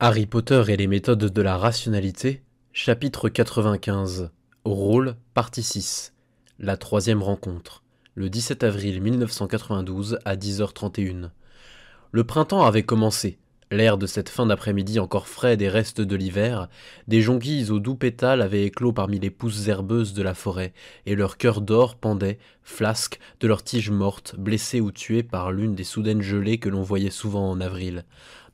Harry Potter et les méthodes de la rationalité, chapitre 95, Rôle, partie 6, la troisième rencontre, le 17 avril 1992 à 10h31. Le printemps avait commencé. L'air de cette fin d'après-midi encore frais des restes de l'hiver, des jonquilles aux doux pétales avaient éclos parmi les pousses herbeuses de la forêt, et leurs cœurs d'or pendaient, flasques, de leurs tiges mortes, blessées ou tuées par l'une des soudaines gelées que l'on voyait souvent en avril.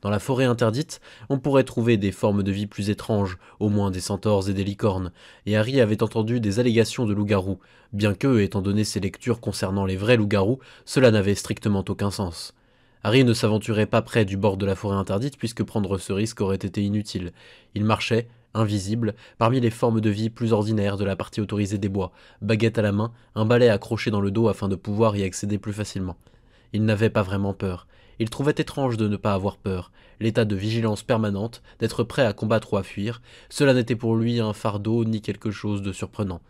Dans la forêt interdite, on pourrait trouver des formes de vie plus étranges, au moins des centaures et des licornes, et Harry avait entendu des allégations de loups-garous, bien que, étant donné ses lectures concernant les vrais loups-garous, cela n'avait strictement aucun sens. Harry ne s'aventurait pas près du bord de la forêt interdite puisque prendre ce risque aurait été inutile. Il marchait, invisible, parmi les formes de vie plus ordinaires de la partie autorisée des bois, baguette à la main, un balai accroché dans le dos afin de pouvoir y accéder plus facilement. Il n'avait pas vraiment peur. Il trouvait étrange de ne pas avoir peur, l'état de vigilance permanente, d'être prêt à combattre ou à fuir, cela n'était pour lui un fardeau ni quelque chose de surprenant.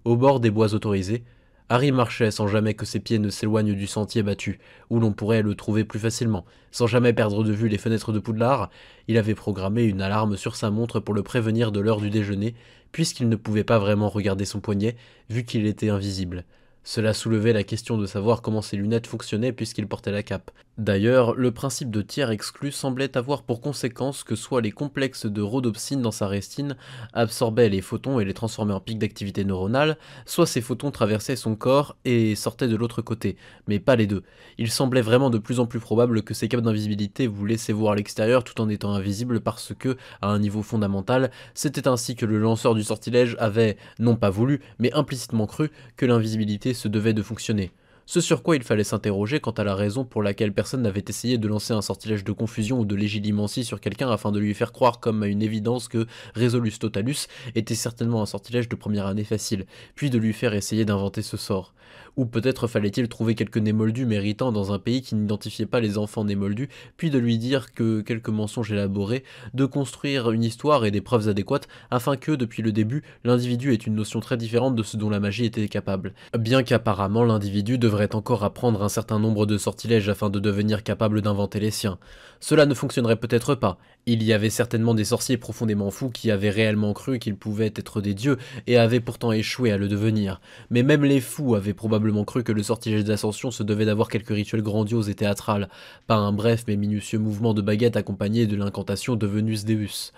Au bord des bois autorisés, Harry marchait sans jamais que ses pieds ne s'éloignent du sentier battu, où l'on pourrait le trouver plus facilement. Sans jamais perdre de vue les fenêtres de Poudlard, il avait programmé une alarme sur sa montre pour le prévenir de l'heure du déjeuner, puisqu'il ne pouvait pas vraiment regarder son poignet, vu qu'il était invisible. Cela soulevait la question de savoir comment ses lunettes fonctionnaient puisqu'il portait la cape. D'ailleurs, le principe de tiers exclu semblait avoir pour conséquence que soit les complexes de rhodopsine dans sa rétine absorbaient les photons et les transformaient en pics d'activité neuronale, soit ces photons traversaient son corps et sortaient de l'autre côté, mais pas les deux. Il semblait vraiment de plus en plus probable que ces capes d'invisibilité vous laissaient voir l'extérieur tout en étant invisible parce que, à un niveau fondamental, c'était ainsi que le lanceur du sortilège avait, non pas voulu, mais implicitement cru que l'invisibilité se devait de fonctionner. Ce sur quoi il fallait s'interroger quant à la raison pour laquelle personne n'avait essayé de lancer un sortilège de confusion ou de légilimencie sur quelqu'un afin de lui faire croire comme à une évidence que Resolus Totalus était certainement un sortilège de première année facile, puis de lui faire essayer d'inventer ce sort. Ou peut-être fallait-il trouver quelques nés moldus méritants dans un pays qui n'identifiait pas les enfants nés moldus, puis de lui dire que quelques mensonges élaborés, de construire une histoire et des preuves adéquates, afin que, depuis le début, l'individu ait une notion très différente de ce dont la magie était capable. Bien qu'apparemment l'individu devrait encore apprendre un certain nombre de sortilèges afin de devenir capable d'inventer les siens. Cela ne fonctionnerait peut-être pas. Il y avait certainement des sorciers profondément fous qui avaient réellement cru qu'ils pouvaient être des dieux et avaient pourtant échoué à le devenir. Mais même les fous avaient probablement cru que le sortilège d'ascension se devait d'avoir quelques rituels grandioses et théâtrales, pas un bref mais minutieux mouvement de baguette accompagné de l'incantation de Venus Deus.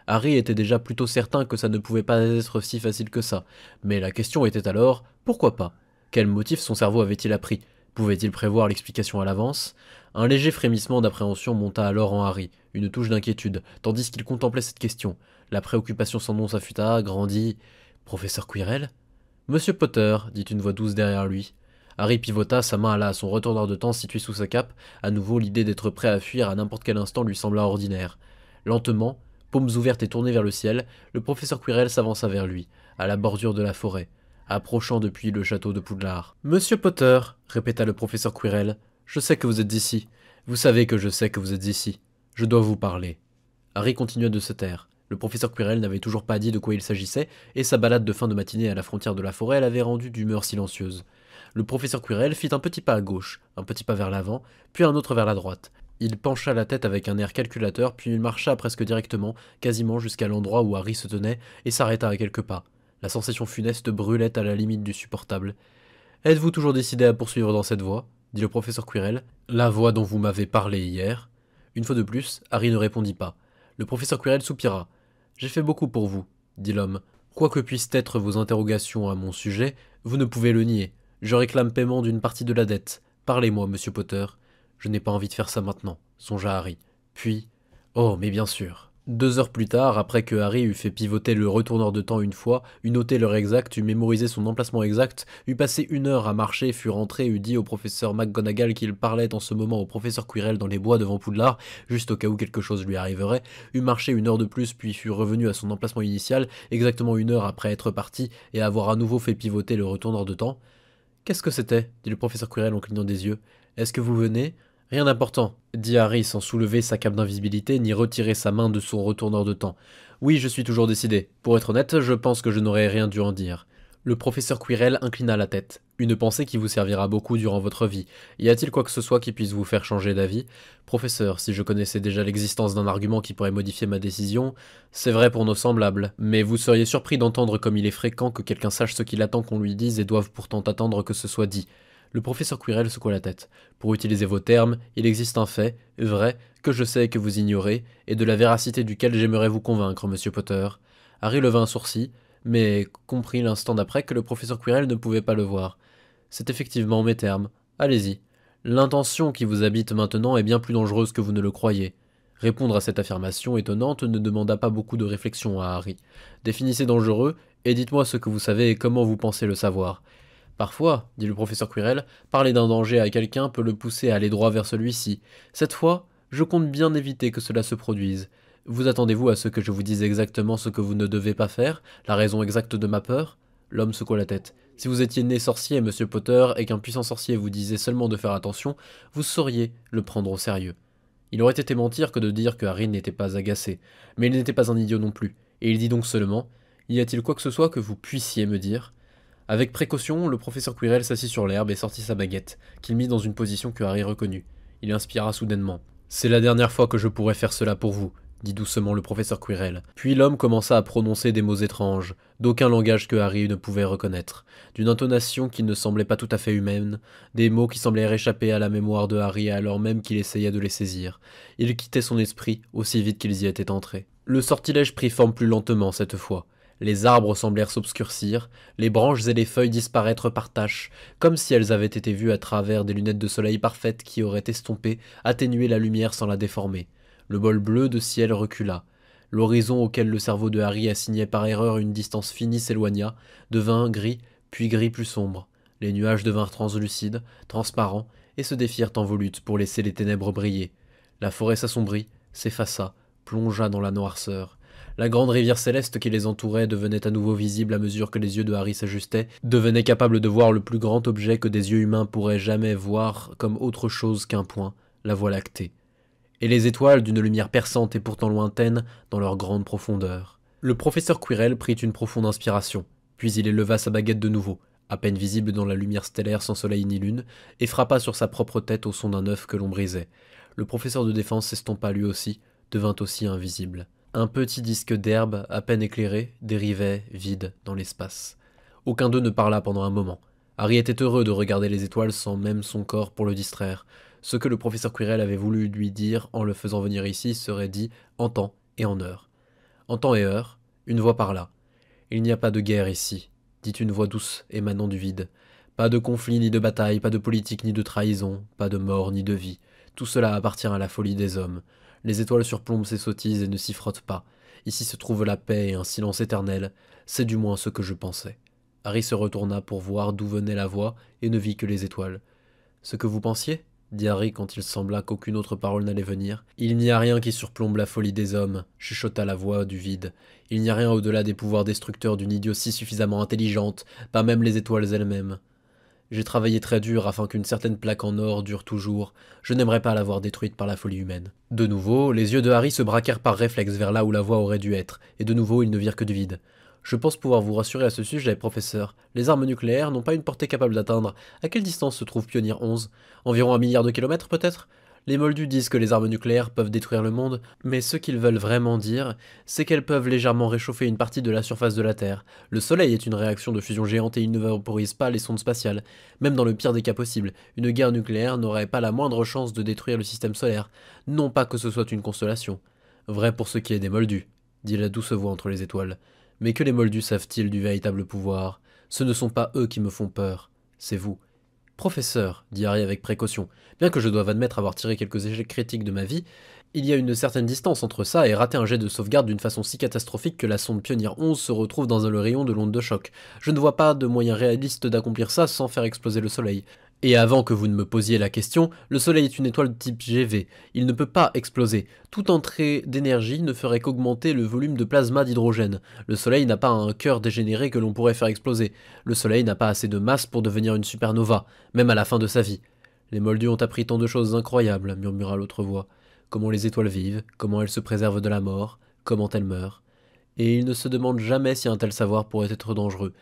Harry était déjà plutôt certain que ça ne pouvait pas être si facile que ça, mais la question était alors, pourquoi pas? Quel motif son cerveau avait-il appris? Pouvait-il prévoir l'explication à l'avance? Un léger frémissement d'appréhension monta alors en Harry, une touche d'inquiétude, tandis qu'il contemplait cette question. La préoccupation sans nom s'affûta, grandit. Professeur Quirrell? Monsieur Potter, dit une voix douce derrière lui. Harry pivota, sa main alla à son retourneur de temps situé sous sa cape. À nouveau, l'idée d'être prêt à fuir à n'importe quel instant lui sembla ordinaire. Lentement, paumes ouvertes et tournées vers le ciel, le professeur Quirrell s'avança vers lui, à la bordure de la forêt, approchant depuis le château de Poudlard. « Monsieur Potter, répéta le professeur Quirrell, je sais que vous êtes ici. Vous savez que je sais que vous êtes ici. Je dois vous parler. » Harry continua de se taire. Le professeur Quirrell n'avait toujours pas dit de quoi il s'agissait, et sa balade de fin de matinée à la frontière de la forêt l'avait rendu d'humeur silencieuse. Le professeur Quirrell fit un petit pas à gauche, un petit pas vers l'avant, puis un autre vers la droite. Il pencha la tête avec un air calculateur, puis il marcha presque directement, quasiment jusqu'à l'endroit où Harry se tenait, et s'arrêta à quelques pas. La sensation funeste brûlait à la limite du supportable. « Êtes-vous toujours décidé à poursuivre dans cette voie ?» dit le professeur Quirrell. « La voie dont vous m'avez parlé hier ?» Une fois de plus, Harry ne répondit pas. Le professeur Quirrell soupira. « J'ai fait beaucoup pour vous, » dit l'homme. « Quoi que puissent être vos interrogations à mon sujet, vous ne pouvez le nier. Je réclame paiement d'une partie de la dette. Parlez-moi, monsieur Potter. » Je n'ai pas envie de faire ça maintenant, songea Harry. Puis, oh, mais bien sûr. 2 heures plus tard, après que Harry eut fait pivoter le retourneur de temps une fois, eut noté l'heure exacte, eut mémorisé son emplacement exact, eut passé 1 heure à marcher, fut rentré, eut dit au professeur McGonagall qu'il parlait en ce moment au professeur Quirrell dans les bois devant Poudlard, juste au cas où quelque chose lui arriverait, eut marché 1 heure de plus, puis fut revenu à son emplacement initial, exactement 1 heure après être parti, et avoir à nouveau fait pivoter le retourneur de temps. « Qu'est-ce que c'était » dit le professeur Quirrell en clignant des yeux. « Est-ce que vous venez ?»« Rien d'important, » dit Harry sans soulever sa cape d'invisibilité ni retirer sa main de son retourneur de temps. « Oui, je suis toujours décidé. Pour être honnête, je pense que je n'aurais rien dû en dire. » Le professeur Quirrell inclina la tête. Une pensée qui vous servira beaucoup durant votre vie. Y a-t-il quoi que ce soit qui puisse vous faire changer d'avis? Professeur, si je connaissais déjà l'existence d'un argument qui pourrait modifier ma décision, c'est vrai pour nos semblables, mais vous seriez surpris d'entendre comme il est fréquent que quelqu'un sache ce qu'il attend qu'on lui dise et doive pourtant attendre que ce soit dit. Le professeur Quirrell secoua la tête. Pour utiliser vos termes, il existe un fait, vrai, que je sais et que vous ignorez, et de la véracité duquel j'aimerais vous convaincre, monsieur Potter. Harry leva un sourcil, mais comprit l'instant d'après que le professeur Quirrell ne pouvait pas le voir. C'est effectivement mes termes. Allez-y. L'intention qui vous habite maintenant est bien plus dangereuse que vous ne le croyez. Répondre à cette affirmation étonnante ne demanda pas beaucoup de réflexion à Harry. Définissez dangereux, et dites-moi ce que vous savez et comment vous pensez le savoir. Parfois, dit le professeur Quirrell, parler d'un danger à quelqu'un peut le pousser à aller droit vers celui-ci. Cette fois, je compte bien éviter que cela se produise. Vous attendez-vous à ce que je vous dise exactement ce que vous ne devez pas faire, la raison exacte de ma peur? L'homme secoua la tête. Si vous étiez né sorcier, monsieur Potter, et qu'un puissant sorcier vous disait seulement de faire attention, vous sauriez le prendre au sérieux. Il aurait été mentir que de dire que Harry n'était pas agacé, mais il n'était pas un idiot non plus, et il dit donc seulement: y a-t-il quoi que ce soit que vous puissiez me dire? Avec précaution, le professeur Quirrell s'assit sur l'herbe et sortit sa baguette, qu'il mit dans une position que Harry reconnut. Il inspira soudainement. C'est la dernière fois que je pourrai faire cela pour vous, dit doucement le professeur Quirrell. Puis l'homme commença à prononcer des mots étranges, d'aucun langage que Harry ne pouvait reconnaître, d'une intonation qui ne semblait pas tout à fait humaine, des mots qui semblèrent échapper à la mémoire de Harry alors même qu'il essayait de les saisir. Ils quittaient son esprit aussi vite qu'ils y étaient entrés. Le sortilège prit forme plus lentement cette fois. Les arbres semblèrent s'obscurcir, les branches et les feuilles disparaître par taches, comme si elles avaient été vues à travers des lunettes de soleil parfaites qui auraient estompé, atténué la lumière sans la déformer. Le bol bleu de ciel recula. L'horizon auquel le cerveau de Harry assignait par erreur une distance finie s'éloigna, devint gris, puis gris plus sombre. Les nuages devinrent translucides, transparents, et se défirent en volutes pour laisser les ténèbres briller. La forêt s'assombrit, s'effaça, plongea dans la noirceur. La grande rivière céleste qui les entourait devenait à nouveau visible à mesure que les yeux de Harry s'ajustaient, devenait capable de voir le plus grand objet que des yeux humains pourraient jamais voir comme autre chose qu'un point, la Voie lactée. Et les étoiles d'une lumière perçante et pourtant lointaine dans leur grande profondeur. Le professeur Quirrell prit une profonde inspiration, puis il éleva sa baguette de nouveau, à peine visible dans la lumière stellaire sans soleil ni lune, et frappa sur sa propre tête au son d'un œuf que l'on brisait. Le professeur de défense s'estompa lui aussi, devint aussi invisible. Un petit disque d'herbe, à peine éclairé, dérivait, vide, dans l'espace. Aucun d'eux ne parla pendant un moment. Harry était heureux de regarder les étoiles sans même son corps pour le distraire. Ce que le professeur Quirrell avait voulu lui dire en le faisant venir ici serait dit en temps et en heure. En temps et heure, une voix parla. Il n'y a pas de guerre ici, dit une voix douce émanant du vide. Pas de conflit ni de bataille, pas de politique ni de trahison, pas de mort ni de vie. Tout cela appartient à la folie des hommes. Les étoiles surplombent ces sottises et ne s'y frottent pas. Ici se trouve la paix et un silence éternel. C'est du moins ce que je pensais. Harry se retourna pour voir d'où venait la voix et ne vit que les étoiles. Ce que vous pensiez? Dit Harry quand il sembla qu'aucune autre parole n'allait venir. Il n'y a rien qui surplombe la folie des hommes, chuchota la voix du vide. Il n'y a rien au-delà des pouvoirs destructeurs d'une idiotie suffisamment intelligente, pas même les étoiles elles-mêmes. J'ai travaillé très dur afin qu'une certaine plaque en or dure toujours. Je n'aimerais pas la voir détruite par la folie humaine. De nouveau, les yeux de Harry se braquèrent par réflexe vers là où la voix aurait dû être, et de nouveau ils ne virent que du vide. Je pense pouvoir vous rassurer à ce sujet, professeur. Les armes nucléaires n'ont pas une portée capable d'atteindre. À quelle distance se trouve Pionnier 11? Environ 1 milliard de kilomètres, peut-être? Les moldus disent que les armes nucléaires peuvent détruire le monde, mais ce qu'ils veulent vraiment dire, c'est qu'elles peuvent légèrement réchauffer une partie de la surface de la Terre. Le Soleil est une réaction de fusion géante et il ne vaporise pas les sondes spatiales. Même dans le pire des cas possibles, une guerre nucléaire n'aurait pas la moindre chance de détruire le système solaire. Non pas que ce soit une constellation. Vrai pour ce qui est des moldus, dit la douce voix entre les étoiles. Mais que les moldus savent-ils du véritable pouvoir? Ce ne sont pas eux qui me font peur, c'est vous. Professeur, dit Harry avec précaution, bien que je doive admettre avoir tiré quelques échecs critiques de ma vie, il y a une certaine distance entre ça et rater un jet de sauvegarde d'une façon si catastrophique que la sonde Pionnier 11 se retrouve dans le rayon de l'onde de choc. Je ne vois pas de moyen réaliste d'accomplir ça sans faire exploser le soleil. Et avant que vous ne me posiez la question, le soleil est une étoile de type GV. Il ne peut pas exploser. Toute entrée d'énergie ne ferait qu'augmenter le volume de plasma d'hydrogène. Le soleil n'a pas un cœur dégénéré que l'on pourrait faire exploser. Le soleil n'a pas assez de masse pour devenir une supernova, même à la fin de sa vie. Les moldus ont appris tant de choses incroyables, murmura l'autre voix. Comment les étoiles vivent, comment elles se préservent de la mort, comment elles meurent. Et ils ne se demandent jamais si un tel savoir pourrait être dangereux.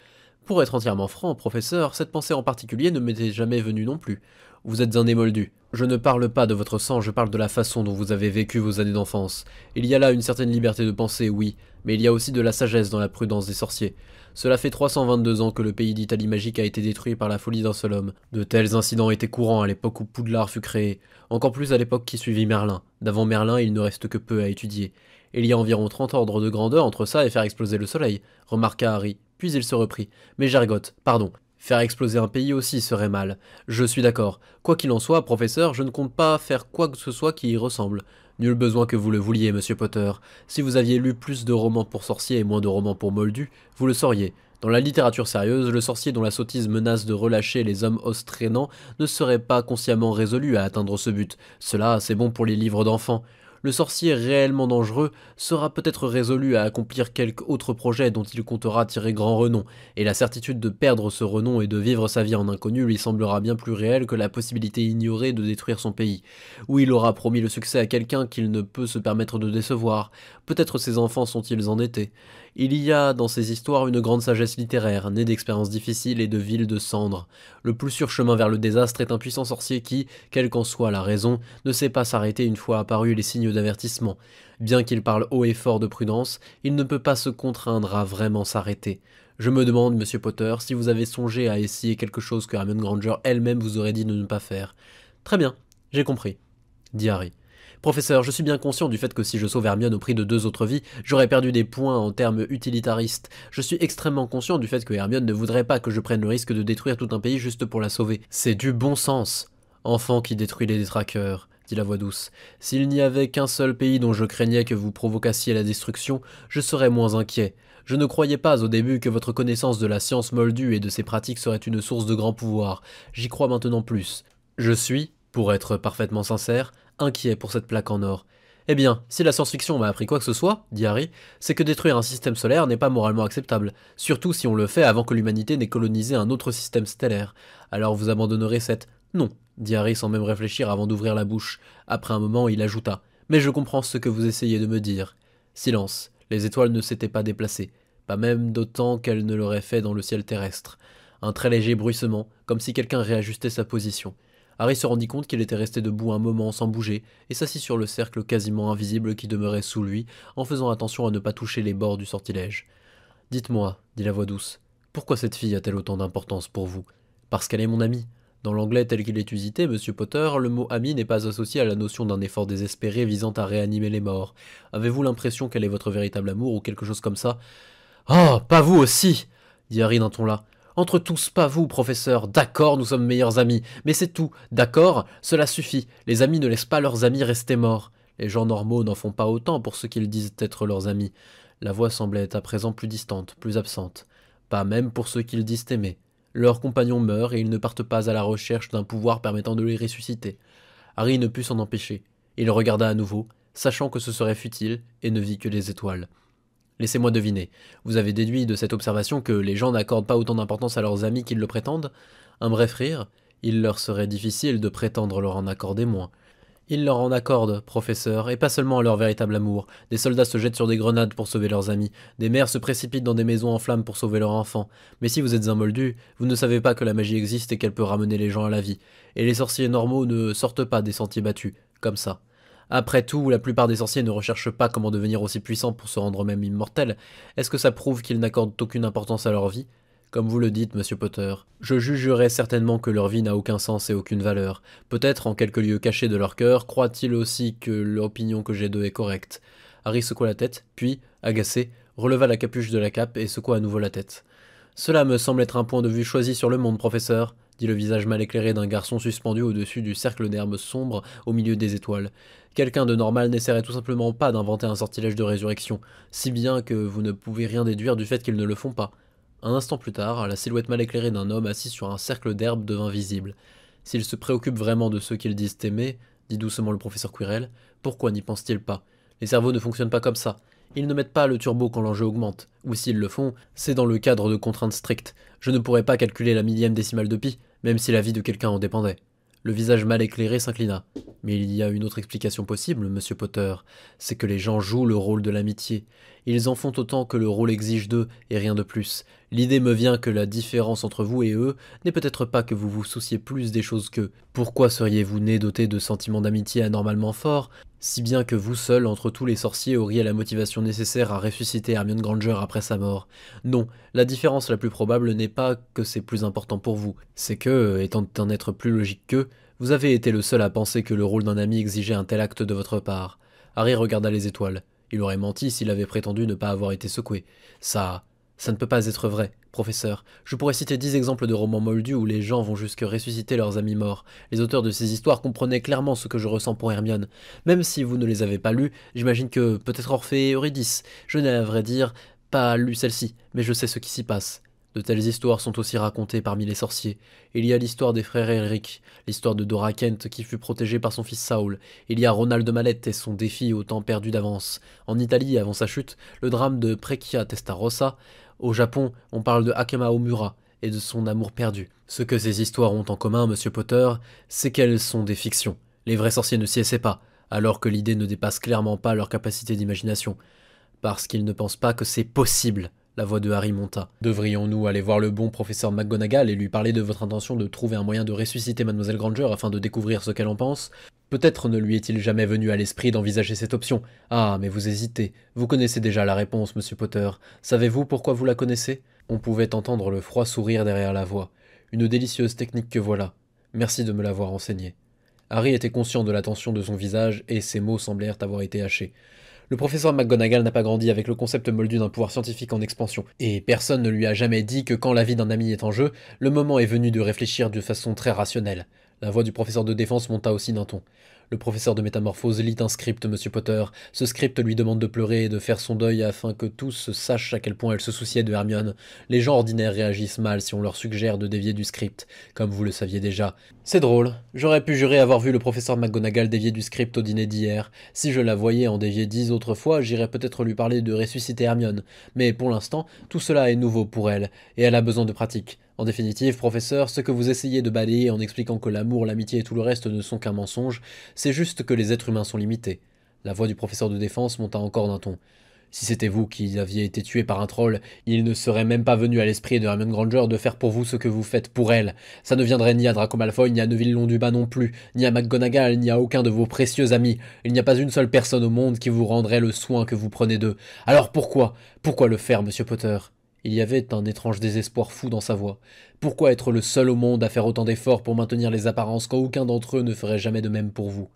Pour être entièrement franc, professeur, cette pensée en particulier ne m'était jamais venue non plus. Vous êtes un émoldu. Je ne parle pas de votre sang, je parle de la façon dont vous avez vécu vos années d'enfance. Il y a là une certaine liberté de penser, oui, mais il y a aussi de la sagesse dans la prudence des sorciers. Cela fait 322 ans que le pays d'Italie magique a été détruit par la folie d'un seul homme. De tels incidents étaient courants à l'époque où Poudlard fut créé, encore plus à l'époque qui suivit Merlin. D'avant Merlin, il ne reste que peu à étudier. Il y a environ 30 ordres de grandeur entre ça et faire exploser le soleil, remarqua Harry, puis il se reprit. Mais j'argote, pardon. Faire exploser un pays aussi serait mal. Je suis d'accord. Quoi qu'il en soit, professeur, je ne compte pas faire quoi que ce soit qui y ressemble. Nul besoin que vous le vouliez, monsieur Potter. Si vous aviez lu plus de romans pour sorciers et moins de romans pour moldus, vous le sauriez. Dans la littérature sérieuse, le sorcier dont la sottise menace de relâcher les hommes os traînants ne serait pas consciemment résolu à atteindre ce but. Cela, c'est bon pour les livres d'enfants. Le sorcier réellement dangereux sera peut-être résolu à accomplir quelque autre projet dont il comptera tirer grand renom, et la certitude de perdre ce renom et de vivre sa vie en inconnu lui semblera bien plus réelle que la possibilité ignorée de détruire son pays, où il aura promis le succès à quelqu'un qu'il ne peut se permettre de décevoir. Peut-être ses enfants sont-ils endettés. Il y a dans ces histoires une grande sagesse littéraire, née d'expériences difficiles et de villes de cendres. Le plus sûr chemin vers le désastre est un puissant sorcier qui, quelle qu'en soit la raison, ne sait pas s'arrêter une fois apparus les signes d'avertissement. Bien qu'il parle haut et fort de prudence, il ne peut pas se contraindre à vraiment s'arrêter. Je me demande, monsieur Potter, si vous avez songé à essayer quelque chose que Hermione Granger elle-même vous aurait dit de ne pas faire. Très bien, j'ai compris, dit Harry. Professeur, je suis bien conscient du fait que si je sauve Hermione au prix de 2 autres vies, j'aurais perdu des points en termes utilitaristes. Je suis extrêmement conscient du fait que Hermione ne voudrait pas que je prenne le risque de détruire tout un pays juste pour la sauver. C'est du bon sens. Enfant qui détruit les détraqueurs, dit la voix douce. S'il n'y avait qu'un seul pays dont je craignais que vous provocassiez la destruction, je serais moins inquiet. Je ne croyais pas au début que votre connaissance de la science moldue et de ses pratiques serait une source de grand pouvoir. J'y crois maintenant plus. Je suis, pour être parfaitement sincère, inquiet pour cette plaque en or. Eh bien, si la science-fiction m'a appris quoi que ce soit, dit Harry, c'est que détruire un système solaire n'est pas moralement acceptable, surtout si on le fait avant que l'humanité n'ait colonisé un autre système stellaire. Alors vous abandonnerez cette... Non, dit Harry sans même réfléchir avant d'ouvrir la bouche. Après un moment, il ajouta. Mais je comprends ce que vous essayez de me dire. Silence. Les étoiles ne s'étaient pas déplacées, pas même d'autant qu'elles ne l'auraient fait dans le ciel terrestre. Un très léger bruissement, comme si quelqu'un réajustait sa position. Harry se rendit compte qu'il était resté debout un moment sans bouger, et s'assit sur le cercle quasiment invisible qui demeurait sous lui, en faisant attention à ne pas toucher les bords du sortilège. « Dites-moi, dit la voix douce, pourquoi cette fille a-t-elle autant d'importance pour vous ? Parce qu'elle est mon amie. Dans l'anglais tel qu'il est usité, monsieur Potter, le mot ami n'est pas associé à la notion d'un effort désespéré visant à réanimer les morts. Avez-vous l'impression qu'elle est votre véritable amour ou quelque chose comme ça ? Oh, pas vous aussi, dit Harry d'un ton là. Entre tous, pas vous, professeur. D'accord, nous sommes meilleurs amis. Mais c'est tout. D'accord, cela suffit. Les amis ne laissent pas leurs amis rester morts. Les gens normaux n'en font pas autant pour ceux qu'ils disent être leurs amis. La voix semblait à présent plus distante, plus absente. Pas même pour ceux qu'ils disent aimer. Leurs compagnons meurent et ils ne partent pas à la recherche d'un pouvoir permettant de les ressusciter. Harry ne put s'en empêcher. Il regarda à nouveau, sachant que ce serait futile, et ne vit que les étoiles. Laissez-moi deviner. Vous avez déduit de cette observation que les gens n'accordent pas autant d'importance à leurs amis qu'ils le prétendent ? Un bref rire. Il leur serait difficile de prétendre leur en accorder moins. Ils leur en accordent, professeur, et pas seulement à leur véritable amour. Des soldats se jettent sur des grenades pour sauver leurs amis. Des mères se précipitent dans des maisons en flammes pour sauver leurs enfants. Mais si vous êtes un moldu, vous ne savez pas que la magie existe et qu'elle peut ramener les gens à la vie. Et les sorciers normaux ne sortent pas des sentiers battus, comme ça. Après tout, la plupart des sorciers ne recherchent pas comment devenir aussi puissants pour se rendre même immortels. Est-ce que ça prouve qu'ils n'accordent aucune importance à leur vie ? Comme vous le dites, monsieur Potter, je jugerais certainement que leur vie n'a aucun sens et aucune valeur. Peut-être, en quelques lieux cachés de leur cœur, croient-ils aussi que l'opinion que j'ai d'eux est correcte. Harry secoua la tête, puis, agacé, releva la capuche de la cape et secoua à nouveau la tête. « Cela me semble être un point de vue choisi sur le monde, professeur, » dit le visage mal éclairé d'un garçon suspendu au-dessus du cercle d'herbes sombres au milieu des étoiles. Quelqu'un de normal n'essaierait tout simplement pas d'inventer un sortilège de résurrection, si bien que vous ne pouvez rien déduire du fait qu'ils ne le font pas. Un instant plus tard, la silhouette mal éclairée d'un homme assis sur un cercle d'herbes devint visible. S'ils se préoccupent vraiment de ceux qu'ils disent aimer, dit doucement le professeur Quirrell, pourquoi n'y pensent-ils pas ? Les cerveaux ne fonctionnent pas comme ça. Ils ne mettent pas le turbo quand l'enjeu augmente, ou s'ils le font, c'est dans le cadre de contraintes strictes. Je ne pourrais pas calculer la millième décimale de pi, même si la vie de quelqu'un en dépendait. Le visage mal éclairé s'inclina. Mais il y a une autre explication possible, monsieur Potter, c'est que les gens jouent le rôle de l'amitié. Ils en font autant que le rôle exige d'eux, et rien de plus. L'idée me vient que la différence entre vous et eux n'est peut-être pas que vous vous souciez plus des choses qu'eux. Pourquoi seriez-vous né doté de sentiments d'amitié anormalement forts, si bien que vous seul, entre tous les sorciers, auriez la motivation nécessaire à ressusciter Hermione Granger après sa mort? Non, la différence la plus probable n'est pas que c'est plus important pour vous, c'est que, étant un être plus logique qu'eux, vous avez été le seul à penser que le rôle d'un ami exigeait un tel acte de votre part. Harry regarda les étoiles. Il aurait menti s'il avait prétendu ne pas avoir été secoué. Ça ne peut pas être vrai, professeur. Je pourrais citer 10 exemples de romans moldus où les gens vont jusque ressusciter leurs amis morts. Les auteurs de ces histoires comprenaient clairement ce que je ressens pour Hermione. Même si vous ne les avez pas lus, j'imagine que peut-être Orphée et Eurydice. Je n'ai à vrai dire pas lu celle-ci, mais je sais ce qui s'y passe. De telles histoires sont aussi racontées parmi les sorciers. Il y a l'histoire des frères Elric, l'histoire de Dora Kent qui fut protégée par son fils Saul. Il y a Ronald de Malette et son défi au temps perdu d'avance. En Italie, avant sa chute, le drame de Precchia Testarossa. Au Japon, on parle de Hakama Omura et de son amour perdu. Ce que ces histoires ont en commun, Monsieur Potter, c'est qu'elles sont des fictions. Les vrais sorciers ne s'y essaient pas, alors que l'idée ne dépasse clairement pas leur capacité d'imagination. Parce qu'ils ne pensent pas que c'est possible. La voix de Harry monta. Devrions-nous aller voir le bon professeur McGonagall et lui parler de votre intention de trouver un moyen de ressusciter Mademoiselle Granger afin de découvrir ce qu'elle en pense? Peut-être ne lui est-il jamais venu à l'esprit d'envisager cette option. Ah, mais vous hésitez. Vous connaissez déjà la réponse, Monsieur Potter. Savez-vous pourquoi vous la connaissez? On pouvait entendre le froid sourire derrière la voix. Une délicieuse technique que voilà. Merci de me l'avoir enseignée. Harry était conscient de la tension de son visage et ses mots semblèrent avoir été hachés. Le professeur McGonagall n'a pas grandi avec le concept moldu d'un pouvoir scientifique en expansion, et personne ne lui a jamais dit que quand la vie d'un ami est en jeu, le moment est venu de réfléchir de façon très rationnelle. La voix du professeur de défense monta aussi d'un ton. Le professeur de métamorphose lit un script, Monsieur Potter. Ce script lui demande de pleurer et de faire son deuil afin que tous sachent à quel point elle se souciait de Hermione. Les gens ordinaires réagissent mal si on leur suggère de dévier du script, comme vous le saviez déjà. C'est drôle, j'aurais pu jurer avoir vu le professeur McGonagall dévier du script au dîner d'hier. Si je la voyais en dévier 10 autres fois, j'irais peut-être lui parler de ressusciter Hermione. Mais pour l'instant, tout cela est nouveau pour elle, et elle a besoin de pratique. En définitive, professeur, ce que vous essayez de balayer en expliquant que l'amour, l'amitié et tout le reste ne sont qu'un mensonge, c'est juste que les êtres humains sont limités. La voix du professeur de défense monta encore d'un ton. Si c'était vous qui aviez été tué par un troll, il ne serait même pas venu à l'esprit de Hermione Granger de faire pour vous ce que vous faites pour elle. Ça ne viendrait ni à Draco Malfoy, ni à Neville Londubat non plus, ni à McGonagall, ni à aucun de vos précieux amis. Il n'y a pas une seule personne au monde qui vous rendrait le soin que vous prenez d'eux. Alors pourquoi? Pourquoi le faire, Monsieur Potter? Il y avait un étrange désespoir fou dans sa voix. Pourquoi être le seul au monde à faire autant d'efforts pour maintenir les apparences quand aucun d'entre eux ne ferait jamais de même pour vous?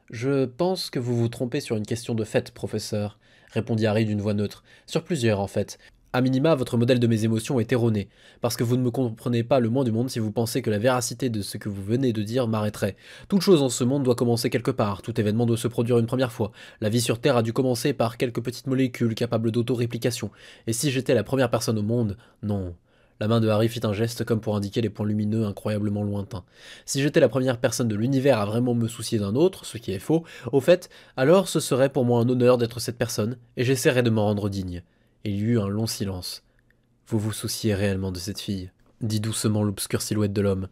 Je pense que vous vous trompez sur une question de fait, professeur, répondit Harry d'une voix neutre. Sur plusieurs, en fait. A minima, votre modèle de mes émotions est erroné, parce que vous ne me comprenez pas le moins du monde si vous pensez que la véracité de ce que vous venez de dire m'arrêterait. Toute chose en ce monde doit commencer quelque part, tout événement doit se produire une première fois. La vie sur Terre a dû commencer par quelques petites molécules capables d'auto-réplication. Et si j'étais la première personne au monde, non. La main de Harry fit un geste comme pour indiquer les points lumineux incroyablement lointains. Si j'étais la première personne de l'univers à vraiment me soucier d'un autre, ce qui est faux, au fait, alors ce serait pour moi un honneur d'être cette personne, et j'essaierais de m'en rendre digne. Il y eut un long silence. Vous vous souciez réellement de cette fille, dit doucement l'obscure silhouette de l'homme.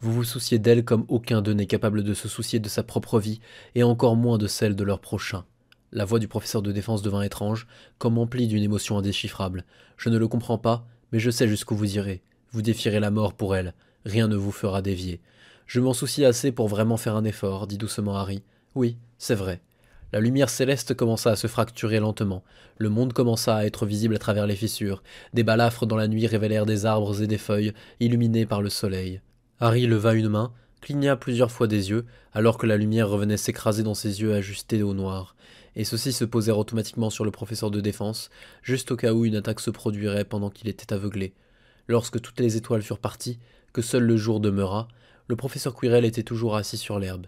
Vous vous souciez d'elle comme aucun d'eux n'est capable de se soucier de sa propre vie, et encore moins de celle de leur prochain. La voix du professeur de défense devint étrange, comme emplie d'une émotion indéchiffrable. Je ne le comprends pas, mais je sais jusqu'où vous irez. Vous défierez la mort pour elle. Rien ne vous fera dévier. Je m'en soucie assez pour vraiment faire un effort, dit doucement Harry. Oui, c'est vrai. La lumière céleste commença à se fracturer lentement. Le monde commença à être visible à travers les fissures. Des balafres dans la nuit révélèrent des arbres et des feuilles, illuminés par le soleil. Harry leva une main, cligna plusieurs fois des yeux, alors que la lumière revenait s'écraser dans ses yeux ajustés au noir. Et ceux-ci se posèrent automatiquement sur le professeur de défense, juste au cas où une attaque se produirait pendant qu'il était aveuglé. Lorsque toutes les étoiles furent parties, que seul le jour demeura, le professeur Quirrell était toujours assis sur l'herbe.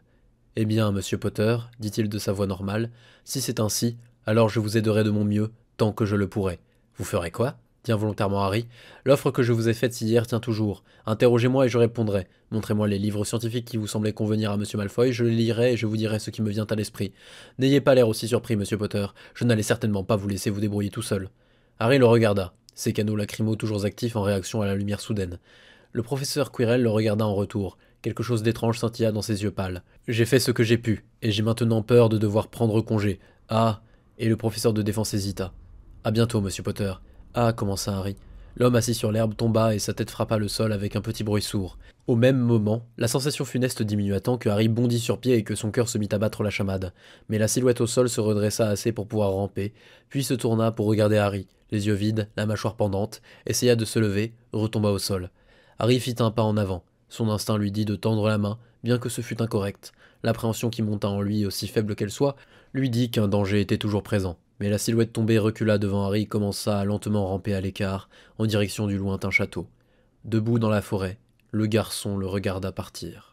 « Eh bien, monsieur Potter, dit-il de sa voix normale, si c'est ainsi, alors je vous aiderai de mon mieux, tant que je le pourrai. Vous ferez quoi? Dit involontairement Harry. L'offre que je vous ai faite hier tient toujours. Interrogez-moi et je répondrai. Montrez-moi les livres scientifiques qui vous semblaient convenir à monsieur Malfoy, je les lirai et je vous dirai ce qui me vient à l'esprit. N'ayez pas l'air aussi surpris, monsieur Potter. Je n'allais certainement pas vous laisser vous débrouiller tout seul. Harry le regarda, ses canaux lacrymaux toujours actifs en réaction à la lumière soudaine. Le professeur Quirrell le regarda en retour. Quelque chose d'étrange scintilla dans ses yeux pâles. J'ai fait ce que j'ai pu, et j'ai maintenant peur de devoir prendre congé. Ah, et le professeur de défense hésita. À bientôt, monsieur Potter. Ah, commença Harry. L'homme assis sur l'herbe tomba et sa tête frappa le sol avec un petit bruit sourd. Au même moment, la sensation funeste diminua tant que Harry bondit sur pied et que son cœur se mit à battre la chamade. Mais la silhouette au sol se redressa assez pour pouvoir ramper, puis se tourna pour regarder Harry, les yeux vides, la mâchoire pendante, essaya de se lever, retomba au sol. Harry fit un pas en avant. Son instinct lui dit de tendre la main, bien que ce fût incorrect. L'appréhension qui monta en lui, aussi faible qu'elle soit, lui dit qu'un danger était toujours présent. Mais la silhouette tombée recula devant Harry et commença à lentement ramper à l'écart, en direction du lointain château. Debout dans la forêt, le garçon le regarda partir.